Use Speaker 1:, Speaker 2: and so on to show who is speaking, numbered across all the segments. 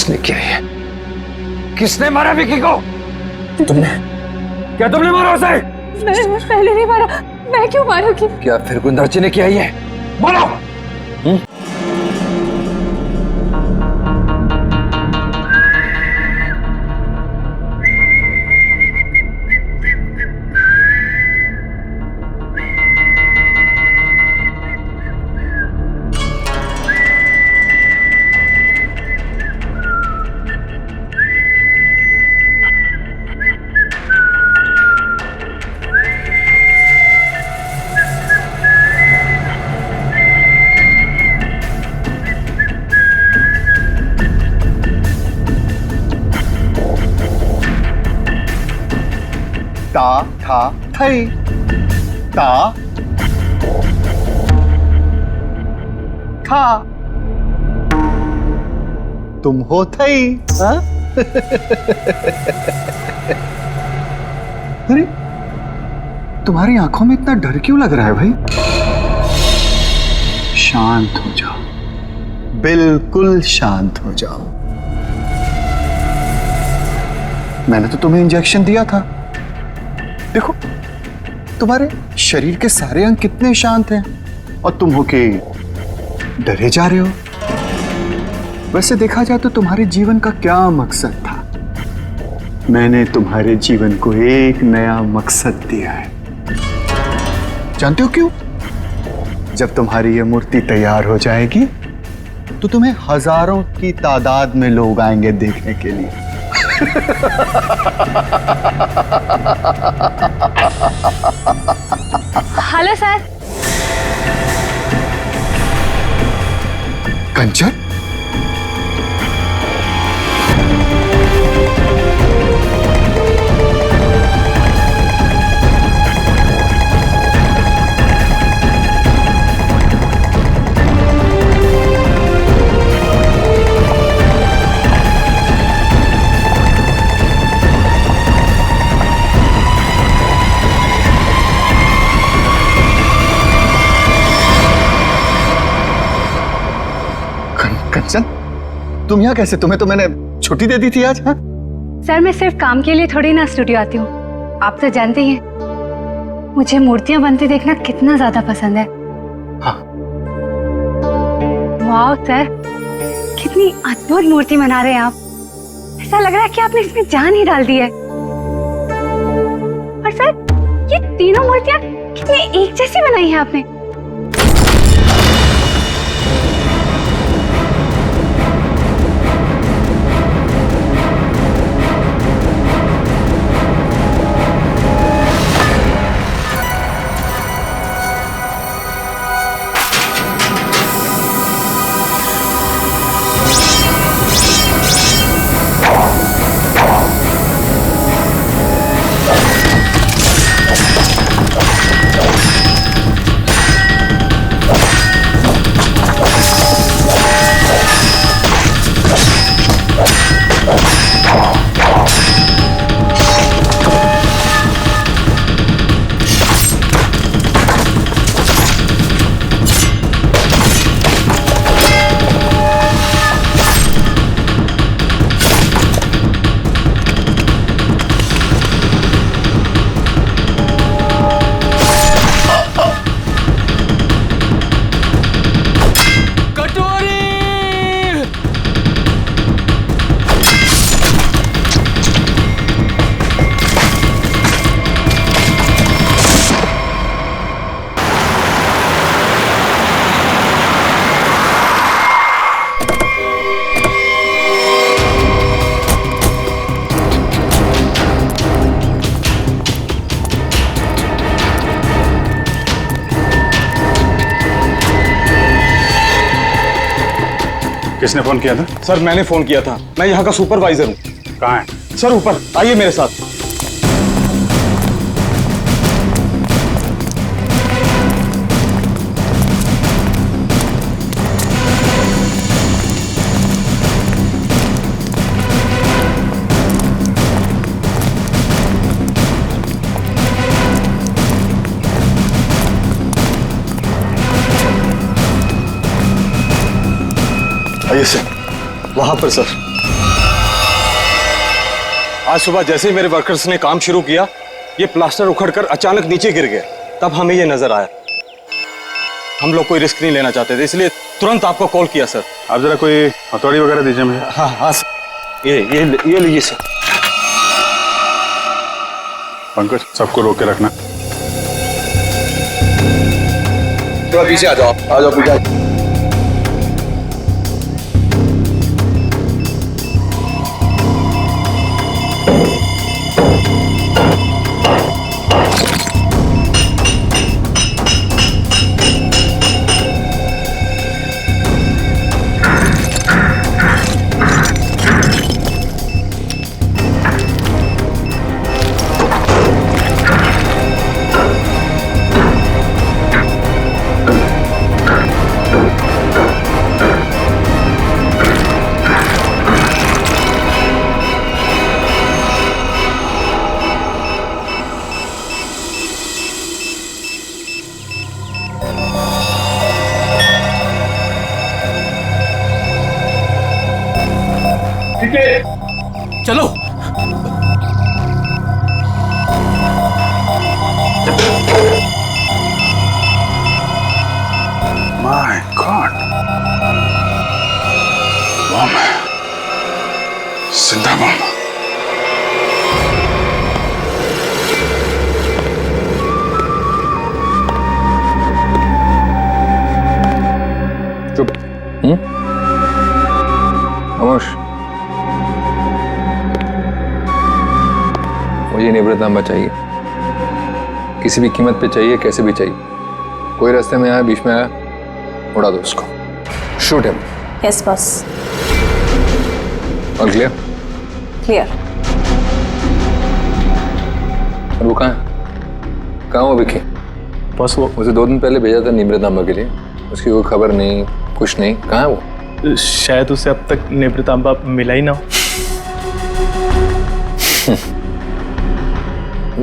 Speaker 1: किसने किया ये? किसने मारा विकी को? तुमने? क्या तुमने मारा उसे?
Speaker 2: मैं पहले नहीं मारा। मैं क्यों मारूंगी?
Speaker 1: क्या फिर गुंदरजी ने किया ये? बोलो।
Speaker 3: ता था थई ता था तुम हो थई। हाँ? अरे तुम्हारी आंखों में इतना डर क्यों लग रहा है भाई? शांत हो जाओ, बिल्कुल शांत हो जाओ। मैंने तो तुम्हें इंजेक्शन दिया था। देखो तुम्हारे शरीर के सारे अंग कितने शांत हैं और तुम हो के डरे जा रहे हो। वैसे देखा जाए तो तुम्हारे जीवन का क्या मकसद था? मैंने तुम्हारे जीवन को एक नया मकसद दिया है। जानते हो क्यों? जब तुम्हारी ये मूर्ति तैयार हो जाएगी तो तुम्हें हजारों की तादाद में लोग आएंगे देखने के लिए।
Speaker 2: Hello sir.
Speaker 3: कंचन, कंचन तुम यहाँ कैसे? तुम्हें तो मैंने छुट्टी दे दी थी आज। हाँ?
Speaker 2: सर मैं सिर्फ काम के लिए थोड़ी ना स्टूडियो आती हूँ। आप तो जानते ही हैं मुझे मूर्तियां बनते देखना कितना ज्यादा पसंद है।
Speaker 3: हाँ।
Speaker 2: वाह सर, कितनी अद्भुत मूर्ति बना रहे हैं आप। ऐसा लग रहा है कि आपने इसमें जान ही डाल दी है। और सर ये तीनों मूर्तियां कितनी एक जैसी बनाई है आपने।
Speaker 4: किसने फोन किया था?
Speaker 5: सर मैंने फोन किया था। मैं यहाँ का सुपरवाइजर हूँ।
Speaker 4: कहाँ है?
Speaker 5: सर ऊपर आइए मेरे साथ। आइए सर, वहां पर सर। आज सुबह जैसे ही मेरे वर्कर्स ने काम शुरू किया, ये प्लास्टर उखड़कर अचानक नीचे गिर गया। तब हमें ये नजर आया। हम लोग कोई रिस्क नहीं लेना चाहते थे, इसलिए तुरंत आपको कॉल किया सर।
Speaker 4: आप जरा कोई हथौड़ी वगैरह दीजिए मुझे।
Speaker 5: हाँ हाँ सर, ये लीजिए सर।
Speaker 4: पंकज, सबको रोक के रखना।
Speaker 3: थोड़ा पीछे आ जाओ, आ जाओ पीछे।
Speaker 1: चलो।
Speaker 4: माय गॉड, बम है, जिंदा बम।
Speaker 1: चुप। खामोश। मुझे निवृत्तनामा चाहिए, किसी भी कीमत पे चाहिए, कैसे भी चाहिए। कोई रास्ते में आया, बीच में आया, उड़ा दो उसको। Shoot him.
Speaker 6: Yes boss.
Speaker 1: और क्लियर?
Speaker 6: क्लियर।
Speaker 1: और वो कहाँ वो विकी?
Speaker 7: बस वो
Speaker 1: उसे 2 दिन पहले भेजा था निवृत्तनामा के लिए, उसकी कोई खबर नहीं, कुछ नहीं। कहाँ है वो?
Speaker 7: शायद उसे अब तक निवृत्तांबा मिला ही ना हो।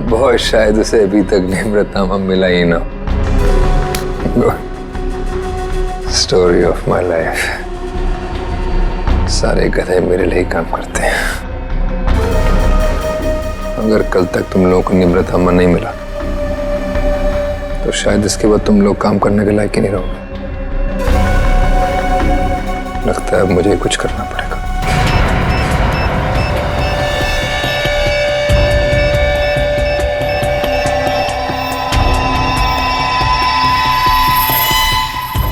Speaker 1: बहुत शायद उसे अभी तक निवृत्तनामा मिला ही ना। Story of my life. सारे गधे मेरे लिए ही काम करते हैं। अगर कल तक तुम लोगों को निवृत्तनामा नहीं मिला तो शायद इसके बाद तुम लोग काम करने के लायक ही नहीं रहोगे। लगता है अब मुझे कुछ करना पड़ेगा।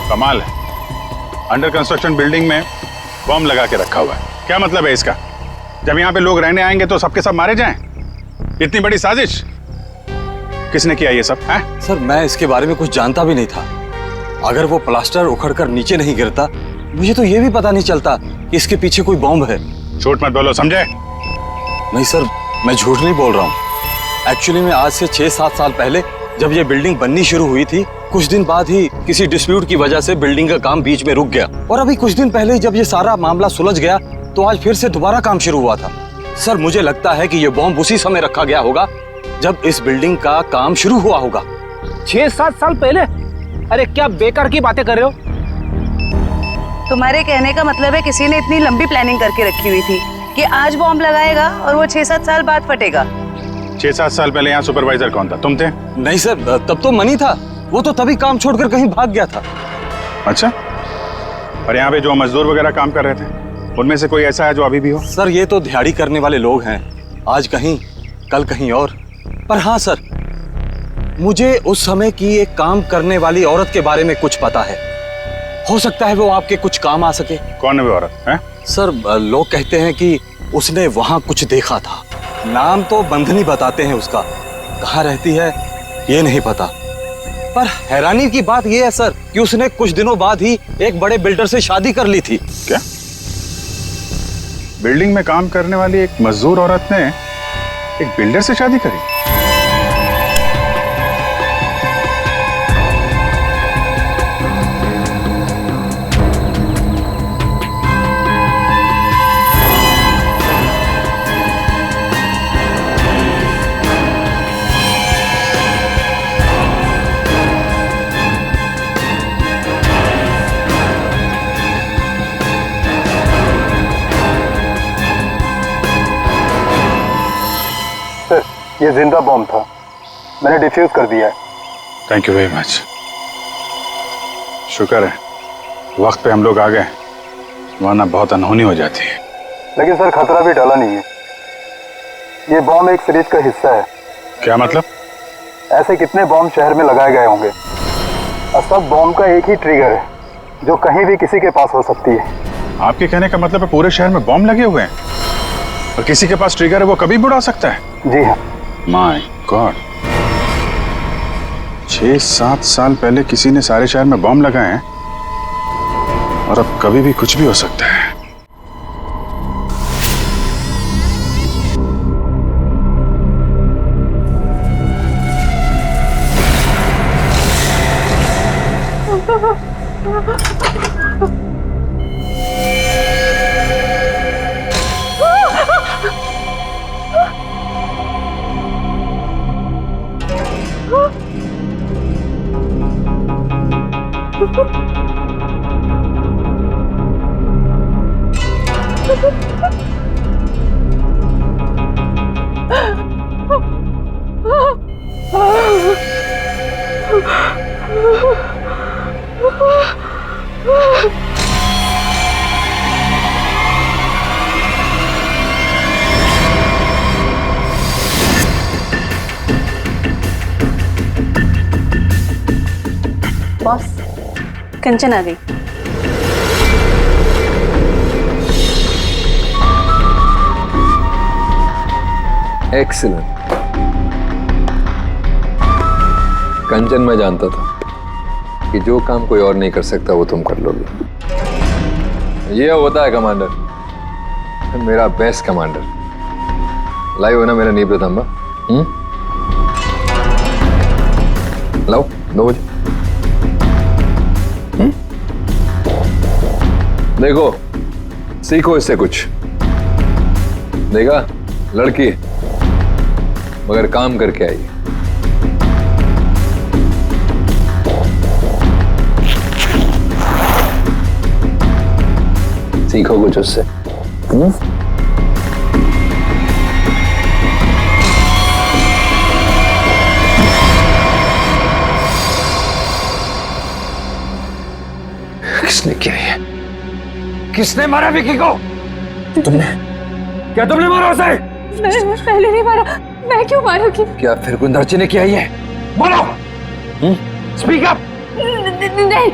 Speaker 4: कमाल है, अंडर कंस्ट्रक्शन बिल्डिंग में बम लगा के रखा हुआ है। क्या मतलब है इसका? जब यहाँ पे लोग रहने आएंगे तो सबके सब मारे जाएं? इतनी बड़ी साजिश किसने किया ये सब? है
Speaker 5: सर, मैं इसके बारे में कुछ जानता भी नहीं था। अगर वो प्लास्टर उखड़कर नीचे नहीं गिरता, मुझे तो ये भी पता नहीं चलता कि इसके पीछे कोई बॉम्ब है।
Speaker 4: झूठ मत बोलो, समझे?
Speaker 5: नहीं सर, मैं झूठ नहीं बोल रहा हूँ। एक्चुअली में आज से 6-7 साल पहले जब ये बिल्डिंग बननी शुरू हुई थी, कुछ दिन बाद ही किसी डिस्प्यूट की वजह से बिल्डिंग का काम बीच में रुक गया। और अभी कुछ दिन पहले जब ये सारा मामला सुलझ गया तो आज फिर से दोबारा काम शुरू हुआ था। सर, मुझे लगता है कि ये बॉम्ब उसी समय रखा गया होगा जब इस बिल्डिंग का काम शुरू हुआ होगा।
Speaker 8: 6-7 साल पहले? अरे क्या बेकार की बातें कर रहे हो?
Speaker 6: तुम्हारे कहने का मतलब है किसी ने इतनी लंबी प्लानिंग करके रखी हुई थी कि आज बॉम्ब लगाएगा और वो 6-7 साल बाद फटेगा।
Speaker 4: 6-7 साल पहले यहाँ सुपरवाइजर कौन था? तुम थे?
Speaker 5: नहीं सर, तब तो मनी था। वो तो तभी काम छोड़कर कहीं भाग गया था।
Speaker 4: अच्छा, और यहाँ पे जो मजदूर वगैरह काम कर रहे थे, उनमें से कोई ऐसा है जो अभी भी हो?
Speaker 5: सर, ये तो दिहाड़ी करने वाले लोग हैं, आज कहीं कल कहीं और। पर हाँ सर, मुझे उस समय की एक काम करने वाली औरत के बारे में कुछ पता है। हो सकता है वो आपके कुछ काम आ सके।
Speaker 4: कौन है वो औरत? है
Speaker 5: सर, लोग कहते हैं कि उसने वहां कुछ देखा था। नाम तो बंधनी बताते हैं उसका, कहाँ रहती है ये नहीं पता। पर हैरानी की बात यह है सर कि उसने कुछ दिनों बाद ही एक बड़े बिल्डर से शादी कर ली थी।
Speaker 4: क्या? बिल्डिंग में काम करने वाली एक मजदूर औरत ने एक बिल्डर से शादी करी?
Speaker 3: ये जिंदा बॉम्ब था, मैंने डिफ्यूज कर दिया है।
Speaker 4: Thank you very much. शुक्र है वक्त पे हम लोग आ गए, वरना बहुत अनहोनी हो जाती है।
Speaker 3: लेकिन सर खतरा भी टला नहीं है। ये बॉम्ब एक सीरीज का हिस्सा है।
Speaker 4: क्या मतलब?
Speaker 3: ऐसे कितने बॉम्ब शहर में लगाए गए होंगे और सब बॉम्ब का एक ही ट्रिगर है जो कहीं भी किसी के पास हो सकती है।
Speaker 4: आपके कहने का मतलब है पूरे शहर में बॉम्ब लगे हुए हैं और किसी के पास ट्रिगर है, वो कभी भी उड़ा सकता है?
Speaker 3: जी हाँ।
Speaker 4: माय गॉड, 6-7 साल पहले किसी ने सारे शहर में बॉम्ब लगाए हैं और अब कभी भी कुछ भी हो सकता है।
Speaker 6: बॉस, कंचन आ गई।
Speaker 1: एक्सीलेंट। कंचन, मैं जानता था कि जो काम कोई और नहीं कर सकता वो तुम कर लोगे। ये होता है कमांडर, मेरा बेस्ट कमांडर। लाइव हो ना मेरा नीब रतंबा? लाओ 2 बजे। देखो, सीखो इससे कुछ। देखा, लड़की मगर काम करके आई। सीखो कुछ उससे। किसने किया ये? किसने मारा विकी को? तुमने? क्या तुमने मारा उसे?
Speaker 2: मैं पहले नहीं मारा। मैं क्यों मारूंगी?
Speaker 1: क्या फिर गुंदरची ने किया ये? बोलो। Speak up.
Speaker 2: नहीं,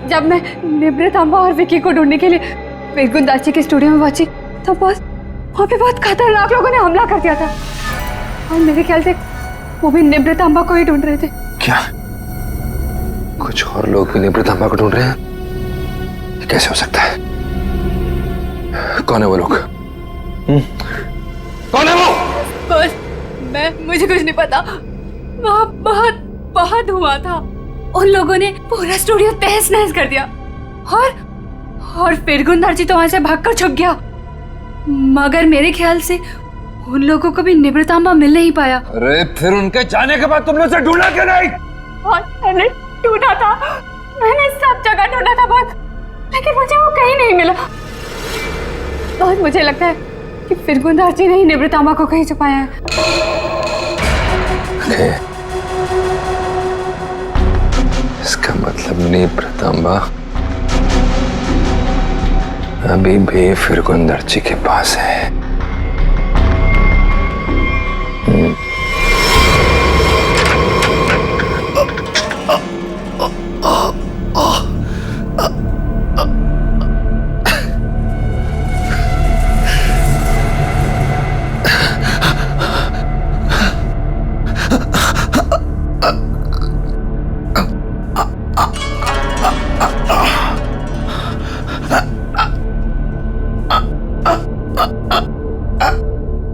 Speaker 2: जब मैं निब्रत अम्मा और विकी को ढूंढने के लिए फिर गुंदाची के स्टूडियो में पहुंची तो बस वहाँ पे बहुत खतरनाक लोगों ने हमला कर दिया था और मेरे ख्याल से वो भी निब्रत अम्मा को ही ढूंढ रहे थे।
Speaker 1: क्या कुछ और लोग भी निब्रत अम्मा को ढूंढ रहे हैं? ये कैसे हो सकता है? कौन है वो लोग? कौन है वो?
Speaker 2: बस मुझे कुछ नहीं पता। वहाँ बहुत हुआ था। उन लोगों ने पूरा स्टूडियो तहस नहस कर दिया और फिर गुंदार जी तो वहां से भागकर छुप गया। मगर मेरे ख्याल से उन लोगों को भी निब्रतांबा मिल नहीं पाया।
Speaker 1: अरे फिर उनके जाने के बाद तुमने उसे ढूंढा क्यों नहीं?
Speaker 2: और मैंने ढूंढा था, मैंने सब जगह ढूंढा था बहुत, लेकिन मुझे वो कहीं नहीं मिला। और मुझे लगता है कि फिर गुंदार जी ने ही निब्रतांबा को कहीं छुपाया है।
Speaker 1: इसका मतलब निब्रतांबा अभी भी फिर गुंदरची के पास है।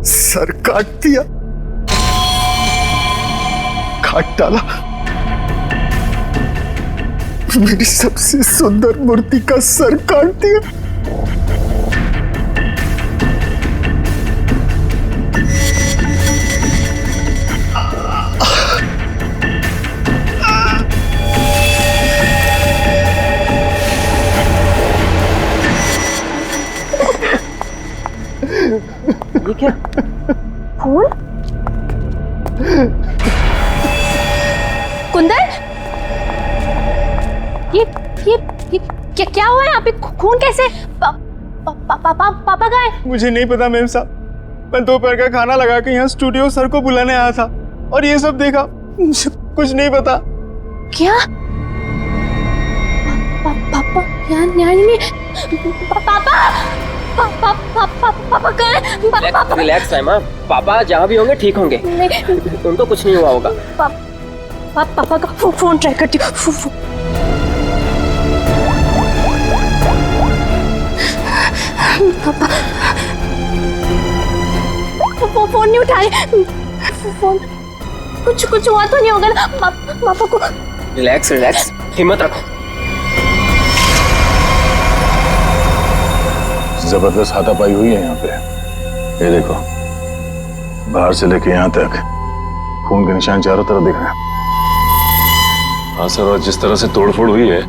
Speaker 3: सर काट दिया, काट डाला। मेरी सबसे सुंदर मूर्ति का सर काट दिया।
Speaker 6: ये क्या? फूल?
Speaker 2: कुंदन, ये क्या हुआ है यहाँ पे? खून कैसे? पापा कहाँ है?
Speaker 7: मुझे नहीं पता मैम साहब, मैं दोपहर का खाना लगा के यहाँ स्टूडियो सर को बुलाने आया था और ये सब देखा। मुझे कुछ नहीं पता।
Speaker 2: क्या? पापा यहाँ नहीं। पापा कहाँ है?
Speaker 9: रिलैक्स साइमा, पापा जहाँ भी होंगे ठीक होंगे, उनको कुछ नहीं हुआ होगा।
Speaker 2: पापा का फोन ट्राई करती हूँ। पापा फोन नहीं उठा रहे। फोन कुछ हुआ तो नहीं होगा ना पापा को?
Speaker 9: रिलैक्स, हिम्मत रखो।
Speaker 4: जबरदस्त हाथापाई हुई है यहाँ पे। ये देखो, बाहर से लेके यहाँ तक खून के निशान चारों तरफ दिख रहे हैं।
Speaker 5: हाँ सर, और जिस तरह से तोड़फोड़ हुई है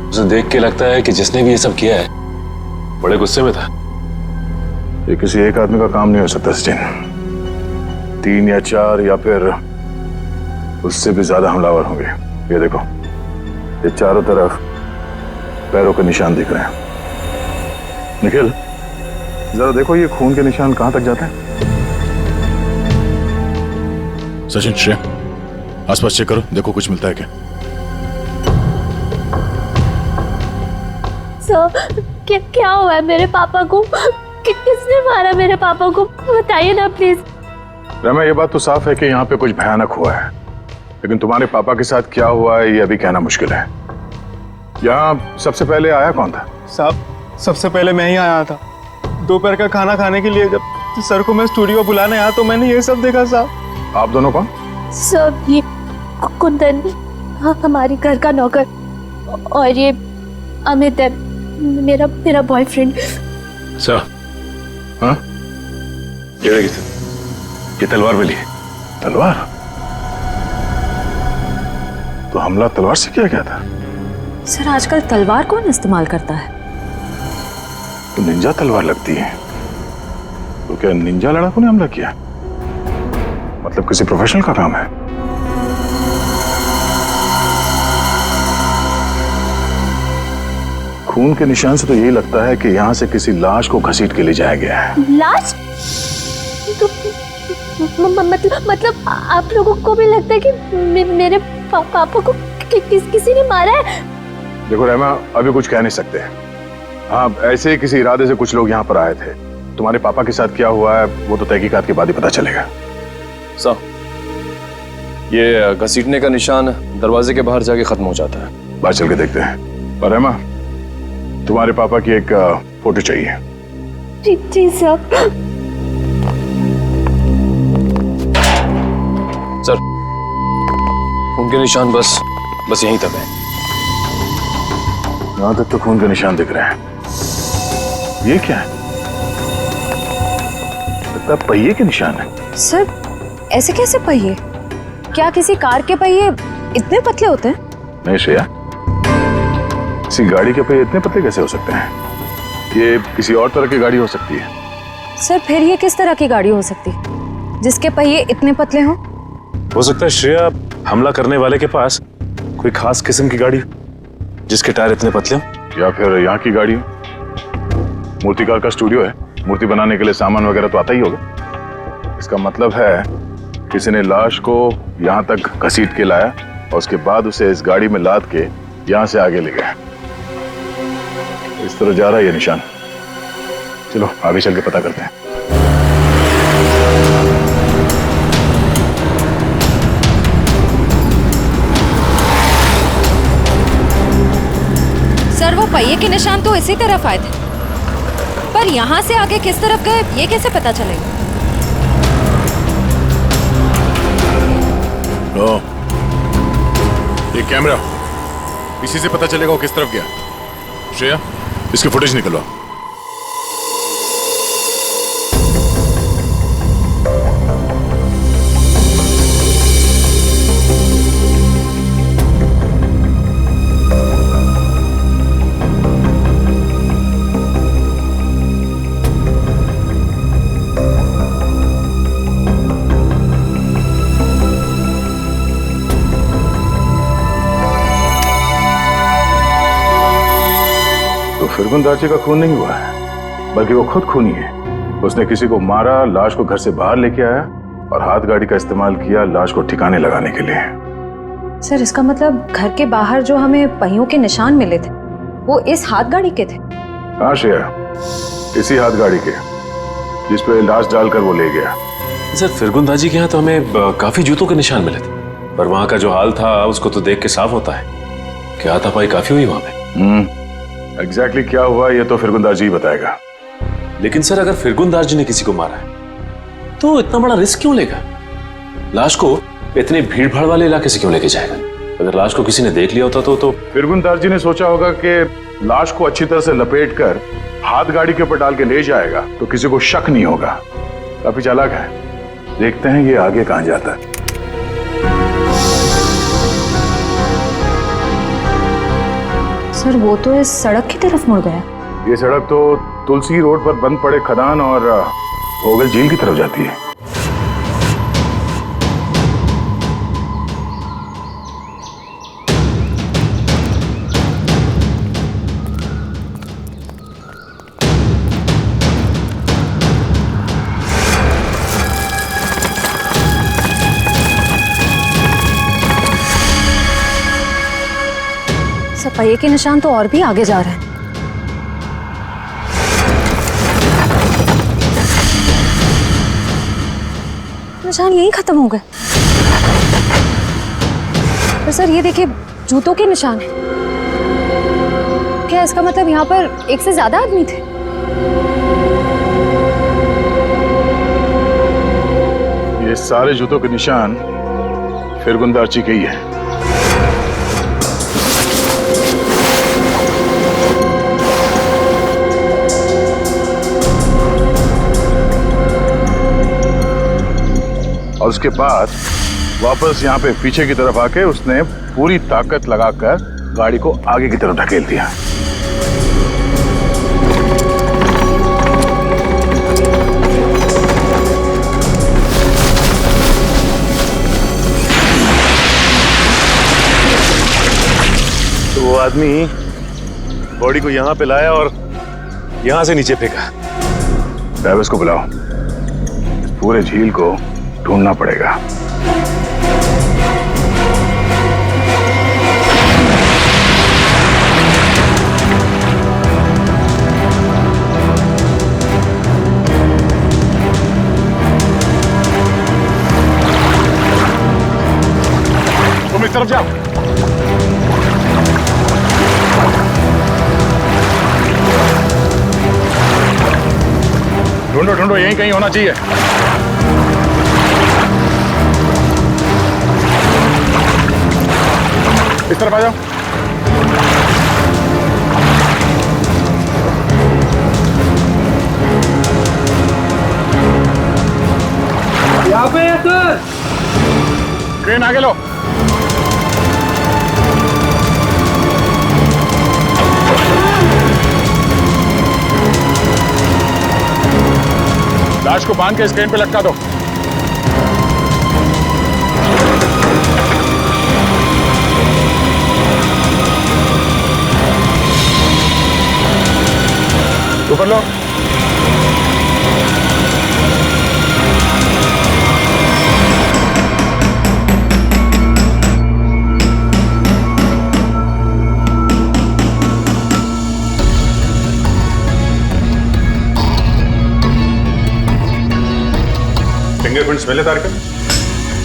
Speaker 5: उसे देख के लगता है कि जिसने भी ये सब किया है बड़े गुस्से में था।
Speaker 4: ये किसी एक आदमी का काम नहीं हो सकता सचिन, 3 या 4 या फिर उससे भी ज्यादा हमलावर होंगे। ये देखो, ये चारों तरफ पैरों के निशान दिख रहे हैं। निखिल, जरा देखो ये खून के निशान कहां तक जाते हैं। सचिन, श्रेया, आसपास चेक करो, देखो कुछ मिलता है क्या।
Speaker 2: सर, क्या हुआ है मेरे पापा को? किसने मारा मेरे पापा को? बताइए ना प्लीज।
Speaker 4: रमा, ये बात तो साफ है कि यहाँ पे कुछ भयानक हुआ है, लेकिन तुम्हारे पापा के साथ क्या हुआ है ये अभी कहना मुश्किल है। यहाँ सबसे पहले आया कौन था?
Speaker 7: साहब, सबसे पहले मैं ही आया था। दोपहर का खाना खाने के लिए जब सर को मैं स्टूडियो बुलाने आया तो मैंने ये सब देखा। साहब,
Speaker 4: आप दोनों कौन?
Speaker 2: सब ये कुंदन, हाँ, हमारी घर का नौकर, और ये अमित है, मेरा बॉयफ्रेंड।
Speaker 4: सर, हाँ, ये तलवार मिली है। तलवार? तो हमला तलवार से किया गया था?
Speaker 10: सर, आजकल तलवार कौन इस्तेमाल करता है?
Speaker 4: तो निंजा तलवार लगती है। तो क्या निंजा लड़ाकों ने हमला किया? मतलब किसी प्रोफेशनल का काम है। खून के निशान से तो यही लगता है कि यहाँ से किसी लाश को घसीट के ले जाया गया है।
Speaker 2: लाश? तो मतलब आप लोगों को भी लगता है कि मेरे पापा को किसी ने मारा है?
Speaker 4: देखो रहमा, अभी कुछ कह नहीं सकते। हाँ, ऐसे ही किसी इरादे से कुछ लोग यहाँ पर आए थे। तुम्हारे पापा के साथ क्या हुआ है वो तो तहकीकात के बाद ही पता चलेगा।
Speaker 5: सर, ये घसीटने का निशान दरवाजे के बाहर जाके खत्म हो जाता है।
Speaker 4: बाहर चल के देखते हैं। और रहमा, तुम्हारे पापा की एक फोटो चाहिए।
Speaker 2: जी सर।
Speaker 5: सर, उनके निशान बस यहीं तक है।
Speaker 4: यहाँ तक तो खून के निशान दिख रहे हैं। ये क्या है? लगता है पहिए के निशान है।
Speaker 10: सर, ऐसे कैसे पहिए? क्या किसी कार के पहिए इतने पतले होते हैं?
Speaker 4: नहीं श्रेया, किसी गाड़ी के पहिए इतने पतले कैसे हो सकते हैं? ये किसी और तरह की गाड़ी हो सकती है।
Speaker 10: सर, फिर ये किस तरह की गाड़ी हो सकती जिसके पहिए इतने पतले हों?
Speaker 11: हो सकता है श्रेया, हमला करने वाले के पास कोई खास किस्म की गाड़ी जिसके टायर इतने पतले हों।
Speaker 4: या फिर यहाँ की गाड़ी हो। मूर्तिकार का स्टूडियो है, मूर्ति बनाने के लिए सामान वगैरह तो आता ही होगा। इसका मतलब है किसी ने लाश को यहाँ तक घसीट के लाया और उसके बाद उसे इस गाड़ी में लाद के यहाँ से आगे ले गया। इस तरह जा रहा है ये निशान। चलो आगे चल के पता करते हैं।
Speaker 10: सर, वो पहिए के निशान तो इसी तरफ आए थे, पर यहाँ से आगे किस तरफ गए ये कैसे पता चलेगा?
Speaker 4: ये कैमरा, इसी से पता चलेगा वो किस तरफ गया। श्रेया, इसकी फुटेज निकलवा। फिरगुन दाची का खून नहीं हुआ है, बल्कि वो खुद खूनी है। उसने किसी को मारा, लाश को घर से बाहर लेके आया और हाथ गाड़ी का इस्तेमाल किया लाश को ठिकाने लगाने के लिए।
Speaker 10: सर इसका मतलब घर के बाहर जो हमें पहियों के निशान मिले थे वो इस हाथ गाड़ी के थे?
Speaker 4: हाँ श्रेया, इसी हाथ गाड़ी के जिस पे लाश डालकर वो ले गया।
Speaker 11: सर फिरगुन दाजी के यहाँ तो हमें काफी जूतों के निशान मिले थे, पर वहां का जो हाल था उसको तो देख के साफ होता है कि हाथापाई काफी हुई वहां पे।
Speaker 4: एग्जैक्टली क्या हुआ ये तो फिरगुन दाजी ही बताएगा।
Speaker 11: लेकिन सर अगर फिरगुन दाजी ने किसी को मारा है तो इतना बड़ा रिस्क क्यों लेगा? लाश को इतने भीड़ भाड़ वाले इलाके से क्यों लेके जाएगा? अगर लाश को किसी ने देख लिया होता तो
Speaker 4: फिरगुन दाजी ने सोचा होगा कि लाश को अच्छी तरह से लपेटकर हाथ गाड़ी के ऊपर डाल के ले जाएगा तो किसी को शक नहीं होगा। काफी चालाक है, देखते हैं ये आगे कहां जाता है।
Speaker 10: सर वो तो इस सड़क की तरफ मुड़ गया।
Speaker 4: ये सड़क तो तुलसी रोड पर बंद पड़े खदान और भोगल झील की तरफ जाती है।
Speaker 10: सर पहिए के निशान तो और भी आगे जा रहे हैं। निशान यहीं खत्म हो गए। पर सर ये देखिए जूतों के निशान है। क्या इसका मतलब यहाँ पर एक से ज्यादा आदमी थे?
Speaker 4: ये सारे जूतों के निशान फिरगुन दाची के ही है। और उसके बाद वापस यहाँ पे पीछे की तरफ आके उसने पूरी ताकत लगाकर गाड़ी को आगे की तरफ ढकेल दिया।
Speaker 11: तो वो आदमी बॉडी को यहाँ पे लाया और यहाँ से नीचे फेंका।
Speaker 4: ड्राइवर्स को बुलाओ, इस पूरे झील को ढूंढना पड़ेगा। तुम इस तरफ जाओ। ढूंढो ढूंढो, यहीं कहीं होना चाहिए। इस तरफ आ जाओ।
Speaker 8: यहाँ पे है सर।
Speaker 4: क्रेन आगे लो। लाश को बांध के इस क्रेन पे लटका दो। ऊपर लो। फिंगरप्रिंट्स मिले तारक?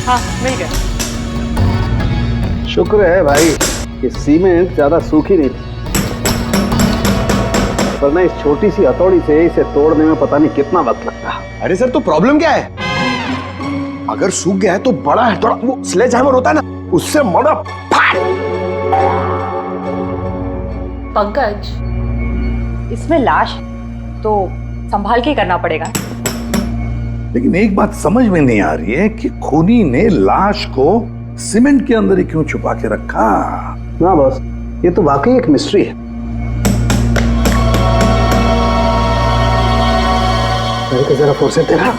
Speaker 6: हाँ मिल गया।
Speaker 8: शुक्र है भाई कि सीमेंट ज्यादा सूखी नहीं थी, वरना इस छोटी सी हथौड़ी से इसे तोड़ने में पता नहीं कितना वक्त लगता।
Speaker 3: अरे सर तो प्रॉब्लम क्या है? अगर सूख गया है तो बड़ा है, थोड़ा वो स्लेज हैमर होता है ना, उससे मोड़ा फाड़।
Speaker 2: पंकज, इसमें लाश तो संभाल के करना पड़ेगा।
Speaker 12: लेकिन एक बात समझ में नहीं आ रही है कि खूनी ने लाश को सीमेंट के अंदर ही क्यों छुपा के रखा?
Speaker 8: ना बस, ये तो वाकई एक मिस्ट्री है। जरा फोर्स तेरा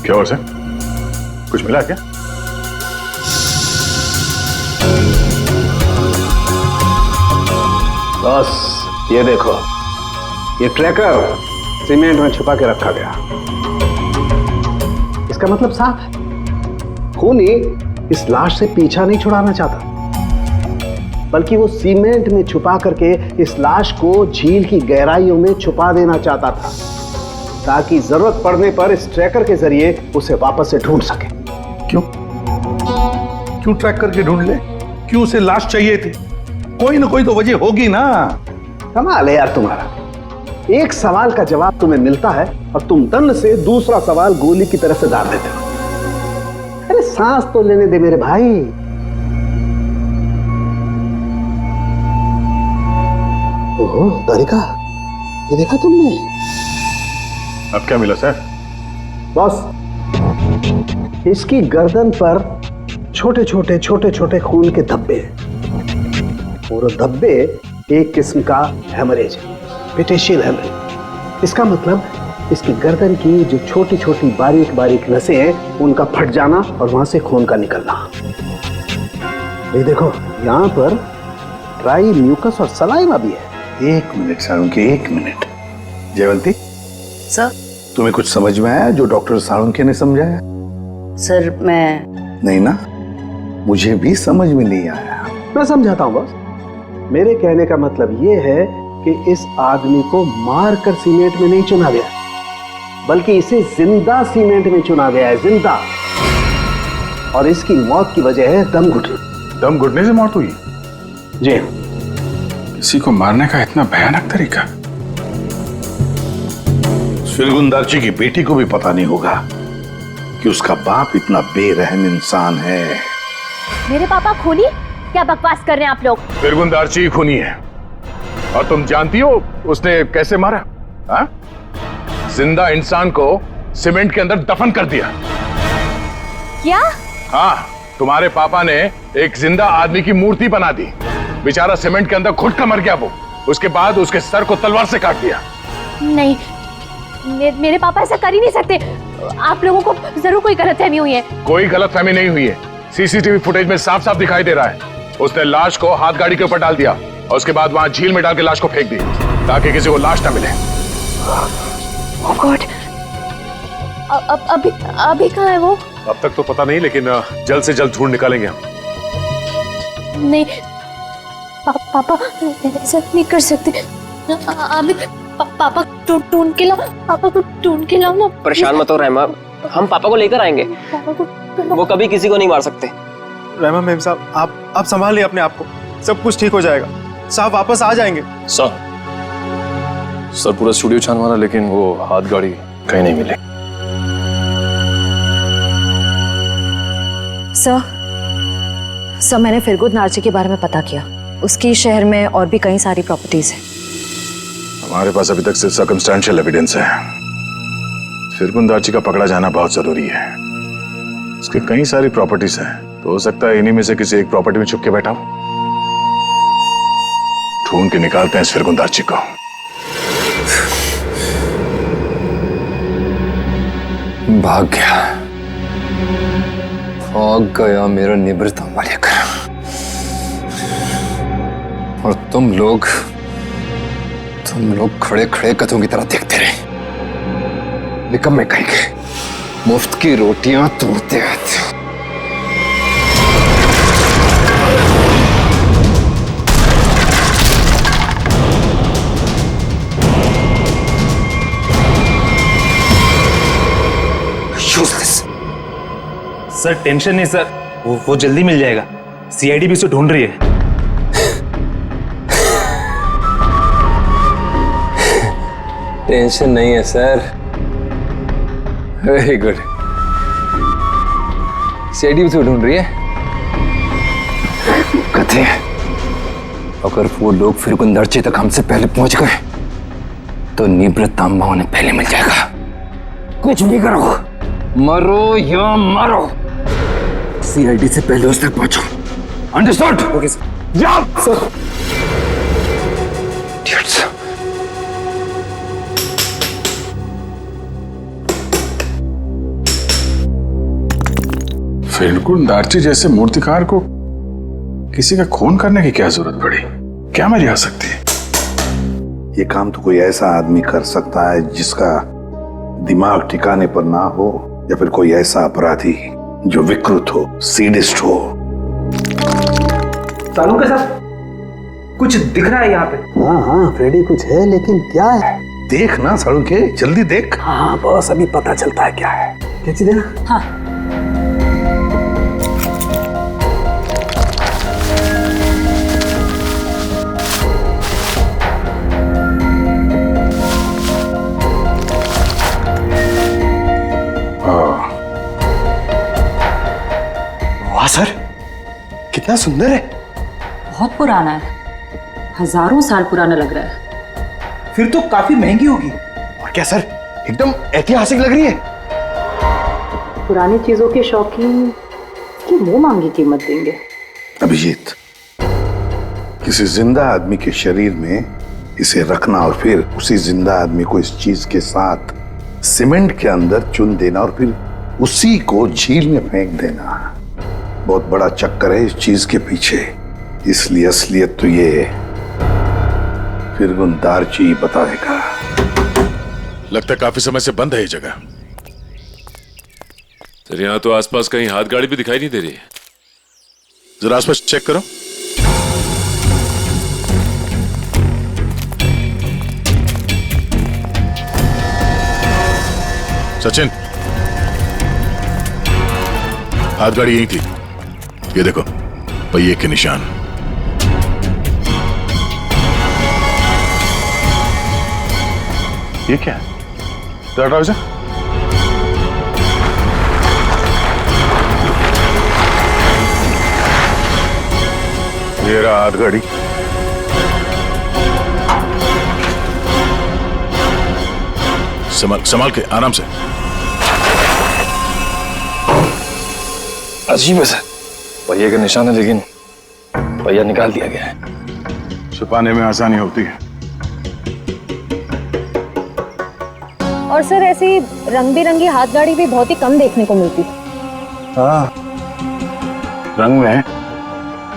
Speaker 4: क्या हुआ सर? कुछ मिला क्या?
Speaker 12: बस ये देखो, ये ट्रैकर सीमेंट में छुपा के रखा गया। इसका मतलब साफ है, खूनी इस लाश से पीछा नहीं छुड़ाना चाहता, बल्कि वो सीमेंट में छुपा करके इस लाश को झील की गहराइयों में छुपा देना चाहता था, ताकि जरूरत पड़ने पर इस ट्रैकर के जरिए उसे वापस से ढूंढ सके।
Speaker 4: क्यों क्यों ट्रैक करके ढूंढ ले? क्यों उसे लाश चाहिए थी? कोई ना कोई तो वजह होगी ना।
Speaker 12: कमाल है यार तुम्हारा, एक सवाल का जवाब तुम्हें मिलता है और तुम दंड से दूसरा सवाल गोली की तरह से दाग देते हो। अरे सांस तो लेने दे मेरे भाई। ओहो तारिका, ये देखा तुमने?
Speaker 4: अब क्या मिला सर?
Speaker 12: बॉस, इसकी गर्दन पर छोटे छोटे खून के धब्बे हैं, और वो धब्बे एक किस्म का हेमरेज है, पेटेशियल हेमरेज। इसका मतलब इसकी गर्दन की जो छोटी छोटी बारीक बारीक नसें हैं, उनका फट जाना और वहां से खून का निकलना। ये देखो, यहाँ पर ड्राई म्यूकस और सलाइवा भी है। एक मिनट साळुंके, एक मिनट। जयवंती
Speaker 6: सर।
Speaker 12: तुम्हें कुछ समझ में आया जो डॉक्टर साळुंके ने समझाया?
Speaker 6: सर मैं
Speaker 12: नहीं ना, मुझे भी समझ में नहीं आया। मैं समझाता हूँ बॉस। मेरे कहने का मतलब ये है कि इस आदमी को मारकर सीमेंट में नहीं चुना गया, बल्कि इसे जिंदा सीमेंट में चुना गया है, जिंदा। और इसकी मौत की वजह है दम घुटना।
Speaker 4: दम घुटने से मौत हुई?
Speaker 12: जी।
Speaker 4: किसी को मारने का इतना भयानक तरीका?
Speaker 12: फिरगुंदारची की बेटी को भी पता नहीं होगा कि उसका बाप इतना बेरहम इंसान है।
Speaker 10: मेरे पापा खूनी? क्या बकवास कर रहे हैं आप लोग?
Speaker 4: फिरगुंदारची खूनी है, और तुम जानती हो उसने कैसे मारा? हा? जिंदा इंसान को सीमेंट के अंदर दफन कर दिया।
Speaker 10: क्या?
Speaker 4: हाँ, तुम्हारे पापा ने एक जिंदा आदमी की मूर्ति बना दी। बेचारा सीमेंट के अंदर घुट कर मर गया वो। उसके बाद उसके सर को तलवार से काट दिया।
Speaker 10: नहीं, मेरे पापा ऐसा कर ही नहीं सकते। आप लोगों को जरूर कोई गलतफहमी हुई है।
Speaker 4: कोई गलतफहमी नहीं हुई है। सीसीटीवी फुटेज में साफ साफ दिखाई दे रहा है। उसने लाश को हाथ गाड़ी के ऊपर डाल दिया और उसके बाद वहां झील में डाल के लाश को फेंक दी, ताकि किसी को लाश ना मिले।
Speaker 10: Oh God! अभी कहाँ है वो?
Speaker 11: अब तक तो पता नहीं, लेकिन जल्द से जल्द ढूंढ निकालेंगे हम।
Speaker 10: नहीं, पापा ऐसा नहीं कर सकते। अभी पापा ढूंढ के लाओ, पापा को ढूंढ के लाओ ना।
Speaker 9: परेशान मत हो रहमा, हम पापा को लेकर आएंगे।
Speaker 10: पापा को
Speaker 9: वो कभी किसी को नहीं मार सकते।
Speaker 7: रहमा मेम साहब, आप संभाल लिया अपने आप को, सब कुछ ठीक हो जाएगा। साहब वापस आ जाएंगे।
Speaker 11: सर पूरा स्टूडियो छान मारा, लेकिन वो हाथ गाड़ी कहीं नहीं मिली।
Speaker 10: सर मैंने फिरगुंद नार्ची के बारे में पता किया। उसकी शहर में और भी कई सारी प्रॉपर्टीज हैं।
Speaker 4: हमारे पास अभी तक सिर्फ सर्कमस्टेंशियल एविडेंस है। फिरगुंदारची का पकड़ा जाना बहुत जरूरी है। उसके कई सारी प्रॉपर्टीज हैं, तो हो सकता है इन्हीं में से किसी एक प्रॉपर्टी में छुप के बैठा हो। ढूंढ के निकालते हैं इस फिरगुंदारची को।
Speaker 1: भाग गया मेरा निवृत्त मालिक। और तुम लोग खड़े खड़े कथों की तरह देखते रहे। निकम्मे कहेंगे, मुफ्त की रोटियां तोड़ते रहते हो।
Speaker 7: सर टेंशन नहीं सर, वो जल्दी मिल जाएगा। सीआईडी भी उसे ढूंढ रही है।
Speaker 1: टेंशन नहीं है सर। Very good. सीआईडी भी तो ढूंढ रही है। कहते हैं अगर वो लोग फिरगुंदारची तक हमसे पहले पहुंच गए तो निवृत्त तांबा उन्हें पहले मिल जाएगा। कुछ भी करो, मरो या मरो, सीआईडी से पहले उस तक पहुंचो। अंडरस्टूड? Okay sir. जाओ सर।
Speaker 4: फिरगुंदारची जैसे मूर्तिकार को किसी का खून करने की क्या जरूरत पड़ी? क्या मर्यादा सकती है?
Speaker 13: ये काम तो कोई ऐसा आदमी कर सकता है जिसका दिमाग ठिकाने पर ना हो, या फिर कोई ऐसा अपराधी जो विकृत हो, सीडिस्ट हो।
Speaker 8: सालू के साथ कुछ दिख रहा है यहाँ पे।
Speaker 12: हाँ फ्रेडी, कुछ है, लेकिन क्या है?
Speaker 13: देख ना सालू के, जल्दी देख।
Speaker 12: हाँ बस अभी पता चलता है क्या है। क्या चीज है ना?
Speaker 2: हाँ।
Speaker 3: वाह सर, कितना सुंदर है।
Speaker 2: बहुत पुराना है, हजारों साल पुराना लग रहा है।
Speaker 8: फिर तो काफी महंगी होगी।
Speaker 3: और क्या सर, एकदम ऐतिहासिक लग रही है।
Speaker 6: पुरानी चीजों के शौकीन की मुंह मांगी कीमत देंगे।
Speaker 13: अभिजीत, किसी जिंदा आदमी के शरीर में इसे रखना और फिर उसी जिंदा आदमी को इस चीज के साथ सीमेंट के अंदर चुन देना और फिर उसी को झील में फेंक देना, बहुत बड़ा चक्कर है इस चीज के पीछे। इसलिए असलियत तो ये फिरगुन दारची बताएगा।
Speaker 4: लगता है काफी समय से बंद है ये जगह।
Speaker 11: सर यहाँ तो आसपास कहीं हाथ गाड़ी भी दिखाई नहीं दे रही है।
Speaker 4: जरा आसपास चेक करो। सचिन, हाथ गाड़ी यही थी। ये देखो, पहिए के निशान। ये क्या है? जरा उसे। ये रहा हाथ गाड़ी। संभाल के, आराम से।
Speaker 5: अजीब है सर, पहिए का निशान है लेकिन पहिया निकाल दिया गया है।
Speaker 4: छुपाने में आसानी होती है।
Speaker 10: और सर ऐसी रंग बिरंगी हाथ गाड़ी भी बहुत ही कम देखने को मिलती।
Speaker 4: हाँ, रंग में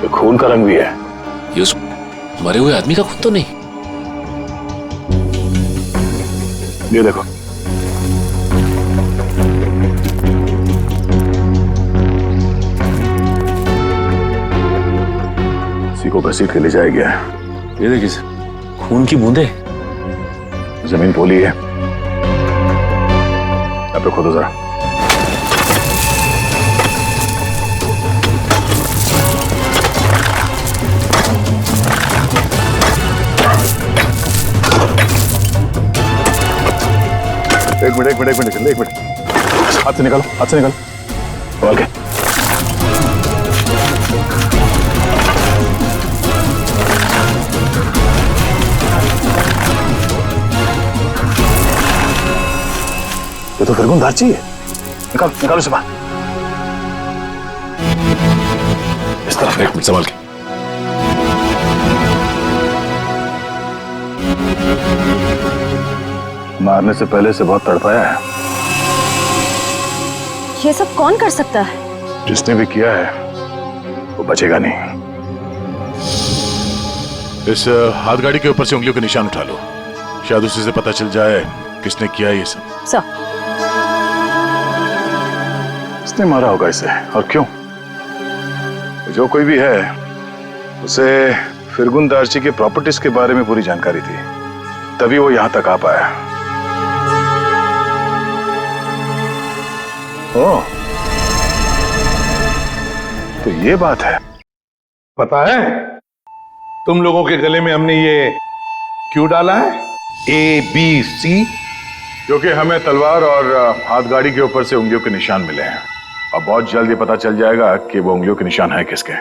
Speaker 4: तो खून का रंग भी है।
Speaker 11: ये उस मरे हुए आदमी का खून तो नहीं?
Speaker 4: ये देखो, इसी को घसीट के ले जाया गया है।
Speaker 11: ये देखिए सर, खून की बूंदे।
Speaker 4: जमीन पोली है। यहाँ पे खोदो जरा। एक मिनट, हाथ से निकालो, ओके। ये तो फिरगुन दारची है। निकालो इसे बाहर। इस तरफ, एक मिनट संभाल के। मारने से पहले से बहुत तड़पाया है।
Speaker 10: ये सब कौन कर सकता है?
Speaker 4: जिसने भी किया है वो बचेगा नहीं। इस हाथ गाड़ी के ऊपर से उंगलियों के निशान उठा लो, शायद उसी से पता चल जाए किसने किया ये सब।
Speaker 10: सर,
Speaker 4: किसने मारा होगा इसे और क्यों? जो कोई भी है, उसे फिरगुन दारची के प्रॉपर्टीज के बारे में पूरी जानकारी थी, तभी वो यहां तक आ पाया। ओह, तो ये बात है।
Speaker 13: पता है तुम लोगों के गले में हमने ये क्यों डाला है? ABC।
Speaker 4: क्योंकि हमें तलवार और हाथ गाड़ी के ऊपर से उंगलियों के निशान मिले हैं और बहुत जल्द ये पता चल जाएगा कि वो उंगलियों के निशान है किसके।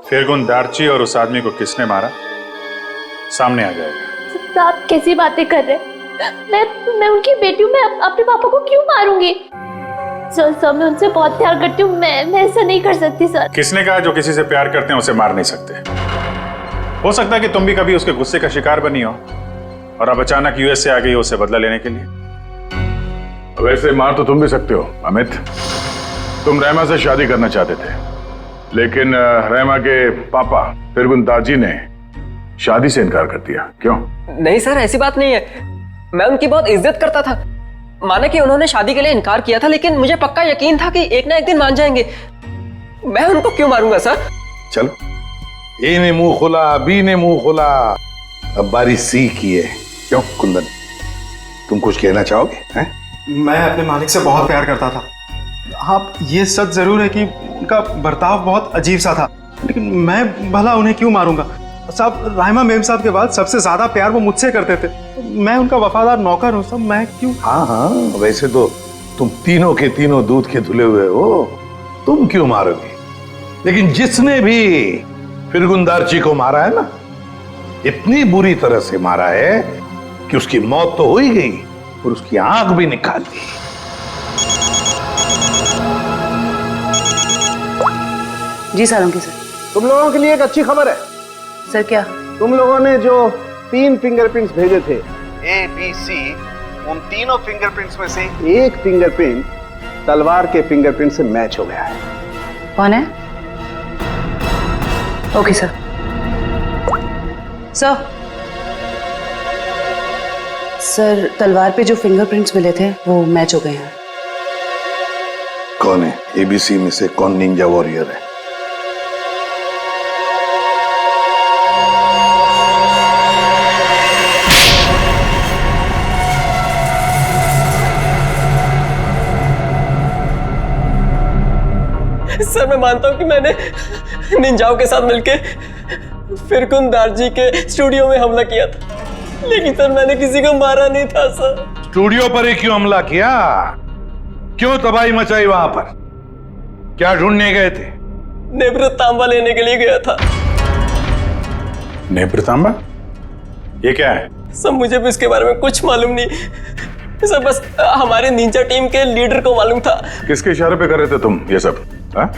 Speaker 14: फिरगुन दारची और उस आदमी को किसने मारा, सामने आ जाएगा।
Speaker 10: आप कैसी बातें कर रहे हैं? मैं उनकी बेटी हूँ, मैं अपने पापा को क्यों मारूंगी? सर मैं उनसे बहुत प्यार करती हूँ, मैं ऐसा नहीं कर सकती सर।
Speaker 14: किसने कहा जो किसी से प्यार करते हैं उसे मार नहीं सकते? हो सकता है कि तुम भी कभी उसके गुस्से का शिकार बनी हो और अब अचानक यूएस से आ गई हो उसे बदला लेने के लिए।
Speaker 4: वैसे मार तो तुम भी सकते हो अमित। तुम रहमा से शादी करना चाहते थे, लेकिन रहमा के पापा फिरगुन दारची ने
Speaker 14: शादी से इनकार कर दिया, क्यों?
Speaker 9: नहीं सर, ऐसी बात नहीं है। मैं उनकी बहुत इज्जत करता था। माना कि उन्होंने शादी के लिए इनकार किया था, लेकिन मुझे पक्का यकीन था कि एक ना एक दिन मान जाएंगे। मैं उनको क्यों मारूंगा सर?
Speaker 13: चलो, ए ने मुंह खोला, बी ने मुंह खोला, अब बारी सी की है। क्यों कुंदन, तुम कुछ कहना चाहोगे? हैं?
Speaker 7: मैं अपने मालिक से बहुत प्यार करता था। हाँ, ये सच जरूर है कि उनका बर्ताव बहुत अजीब सा था, लेकिन मैं भला उन्हें क्यों मारूंगा? साहब, राहिमा मेम साहब के बाद सबसे ज्यादा प्यार वो मुझसे करते थे। मैं उनका वफादार नौकर हूँ साहब, मैं क्यों?
Speaker 13: हाँ हाँ, वैसे तो तुम तीनों के तीनों दूध के धुले हुए हो, तुम क्यों मारोगे? लेकिन जिसने भी फिरगुंदारची को मारा है ना, इतनी बुरी तरह से मारा है कि उसकी मौत तो हो ही गई और उसकी आंख भी निकाल दी।
Speaker 6: जी सालुंकी सर।
Speaker 12: तुम लोगों के लिए एक अच्छी खबर है।
Speaker 6: सर क्या?
Speaker 12: तुम लोगों ने जो 3 फिंगरप्रिंट्स भेजे थे, ए बी सी, उन तीनों फिंगरप्रिंट्स में से एक फिंगरप्रिंट तलवार के फिंगरप्रिंट से मैच हो गया है।
Speaker 6: कौन है? Okay sir. सर, तलवार पे जो फिंगरप्रिंट्स मिले थे वो मैच हो गए हैं।
Speaker 13: कौन है? एबीसी में से कौन निंजा वॉरियर है?
Speaker 9: सर, मैं मानता हूँ कि मैंने निंजाओं के साथ मिलके फिरगुंदारजी के स्टूडियो में हमला किया था, लेकिन सर मैंने किसी को मारा नहीं था सर।
Speaker 13: स्टूडियो पर ही क्यों हमला किया? क्यों तबाही मचाई वहां पर? क्या ढूंढने गए थे?
Speaker 9: नेब्र तांबा लेने के लिए गया था।
Speaker 14: नेब्र तांबा? ये क्या है?
Speaker 9: सर, मुझे भी इसके बारे में कुछ मालूम नहीं सर, बस हमारे निंजा टीम के लीडर को मालूम था।
Speaker 14: किसके इशारे पे कर रहे थे तुम ये सब? हाँ?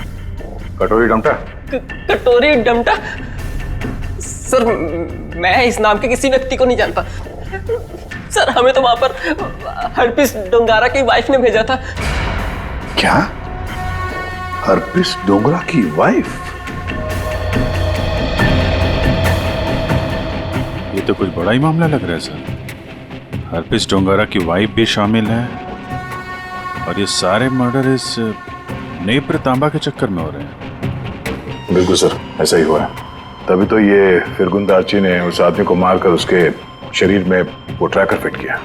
Speaker 14: कटोरी डमटा?
Speaker 9: कटोरी डमटा? सर, मैं इस नाम के किसी व्यक्ति को नहीं जानता सर। हमें तो वहां पर हरपिस डोंगारा की वाइफ ने भेजा था।
Speaker 13: क्या? हरपिस डोंगरा की वाइफ?
Speaker 14: ये तो कुछ बड़ा ही मामला लग रहा है सर। हरपिस डोंगारा की वाइफ भी शामिल है और ये सारे मर्डर इस नेब्र तांबा के चक्कर में हो रहे हैं। बिल्कुल सर, ऐसा ही हुआ है। तभी तो ये फिरगुंदारची ने उस आदमी को मारकर उसके शरीर में वो ट्रैकर फिट किया।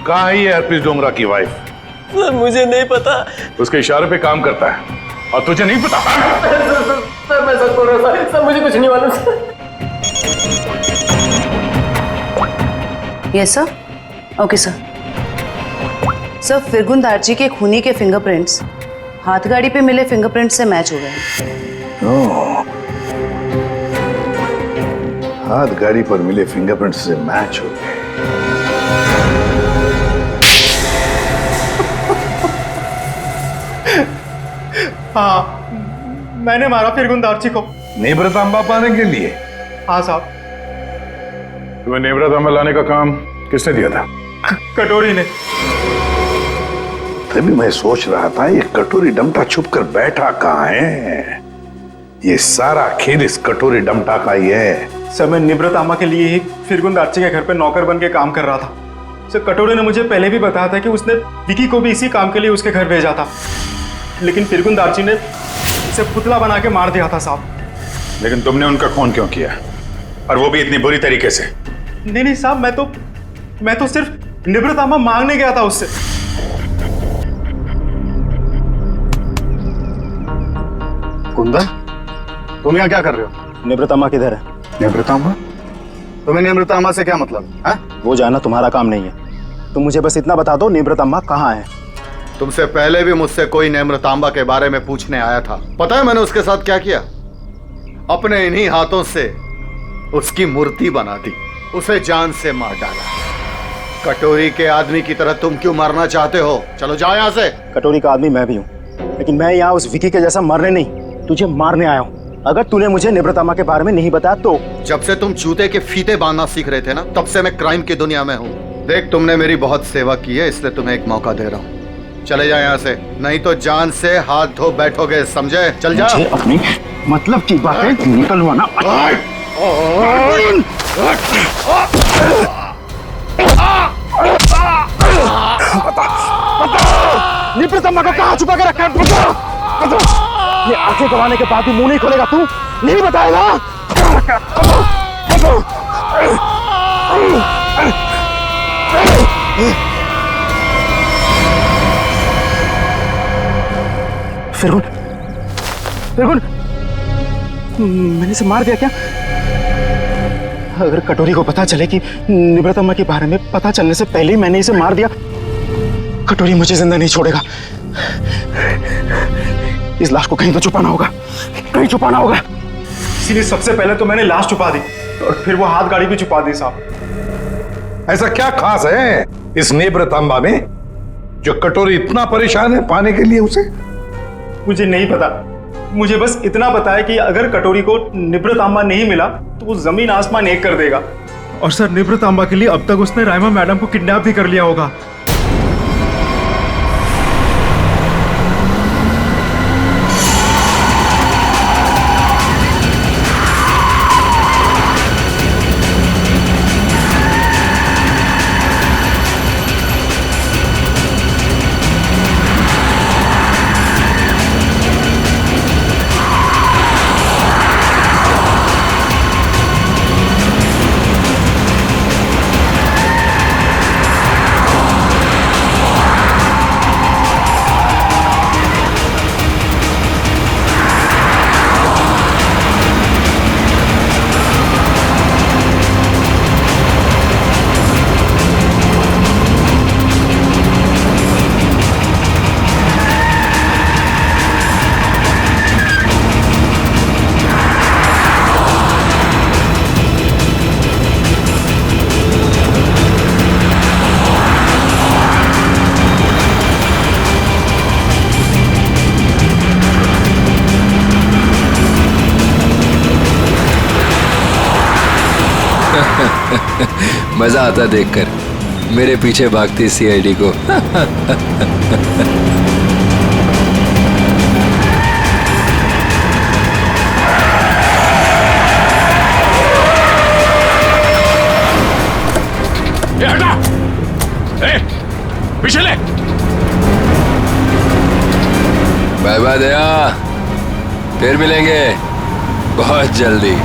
Speaker 13: कहाँ है ये हरपिस डोंगरा की वाइफ?
Speaker 9: सर, मुझे नहीं पता।
Speaker 14: उसके इशारे पे काम करता है और तुझे नहीं पता?
Speaker 9: सर, मैं सच बोल रहा था सर, मुझे कुछ नहीं मालूम।
Speaker 6: Yes sir. Okay sir. Sir, फिरगुंदारजी के खूनी के फिंगरप्रिंट्स हाथगाड़ी पे मिले फिंगरप्रिंट से मैच हो गए।
Speaker 13: हाथ गाड़ी पर मिले फिंगरप्रिंट से मैच हो गए।
Speaker 7: हाँ, मैंने मारा फिरगुंदारजी को।
Speaker 13: नेब्र तांबा पाने के लिए?
Speaker 7: हाँ साहब।
Speaker 14: तुम्हें नेब्र तांबा लाने का काम किसने दिया था?
Speaker 7: कटोरी ने।
Speaker 13: तभी मैं सोच रहा था ये कटोरी डमटा छुप कर बैठा कहाँ है। ये सारा खेल इस कटोरी डमटा का ही है।
Speaker 7: सर, मैं निब्रतामा के लिए ही फिरगुंदारची के घर पे नौकर बन के काम कर रहा था। सर, कटोरी ने मुझे पहले भी बताया था कि उसने विकी को भी इसी काम के लिए उसके घर भेजा था, लेकिन फिरगुंदारची ने उसे पुतला बना के मार दिया था साहब।
Speaker 14: लेकिन तुमने उनका खून क्यों किया, और वो भी इतनी बुरी तरीके से?
Speaker 7: नहीं साहब, मैं तो सिर्फ निब्रतामा मांगने गया था उससे।
Speaker 3: कुंदन, तुम यहाँ क्या कर रहे हो?
Speaker 7: निब्रतामा किधर है?
Speaker 3: नेब्रतामा? तुम्हें नेब्रतामा से क्या मतलब है?
Speaker 7: वो जानना तुम्हारा काम नहीं है। तुम मुझे बस इतना बता दो, नेब्रतामा कहाँ है?
Speaker 3: तुमसे पहले भी मुझसे कोई नेब्रतामा के बारे में पूछने आया था। पता है मैंने उसके साथ क्या किया? अपने इन्हीं हाथों से उसकी मूर्ति बना दी, उसे जान से मार डाला। कटोरी के आदमी की तरह तुम क्यों मरना चाहते हो? चलो जाओ यहाँ से।
Speaker 7: कटोरी का आदमी मैं भी हूँ, लेकिन मैं यहाँ उस विकी के जैसा मरने नहीं, तुझे मारने आया हूँ। अगर तूने मुझे निब्रतामा के बारे में नहीं बताया तो।
Speaker 3: जब से तुम जूते के फीते बांधना सीख रहे थे ना, तब से मैं क्राइम की दुनिया में हूँ। देख, तुमने मेरी बहुत सेवा की है, इसलिए तुम्हें एक मौका दे रहा हूँ। चले जाओ यहाँ से, नहीं तो जान से हाथ धो बैठोगे, समझे? चल जा।
Speaker 7: अपनी
Speaker 3: मतलब की बातें निकलवाना।
Speaker 7: निप्रितम्मा को कहाँ छुपा के रखा है? बता। ये आंखें गंवाने के बाद भी मुंह नहीं खोलेगा तू? नहीं बताएगा? फिरगुन, फिरगुन, मैंने इसे मार दिया क्या? अगर कटोरी को पता चले कि निवृतम्मा के बारे में पता चलने से पहले ही मैंने इसे मार दिया, कटोरी मुझे जिंदा नहीं छोड़ेगा। इस लाश को कहीं तो छुपाना होगा, कहीं छुपाना होगा। इसीलिए सबसे पहले तो मैंने लाश छुपा दी और फिर वो हाथ गाड़ी भी छुपा दी साहब।
Speaker 13: ऐसा क्या खास है इस निवृतम्मा में जो कटोरी इतना परेशान है पाने के लिए उसे?
Speaker 7: मुझे नहीं पता, मुझे बस इतना पता है कि अगर कटोरी को निवृतम्मा नहीं मिला तो वो जमीन आसमान एक कर देगा। और सर, निवृतम्मा के लिए अब तक उसने राइमा मैडम को किडनैप भी कर लिया होगा।
Speaker 1: मजा आता देखकर मेरे पीछे भागती सीआईडी को।
Speaker 4: ये हटा, पीछे ले।
Speaker 1: बाय बाय दया, फिर मिलेंगे बहुत जल्दी।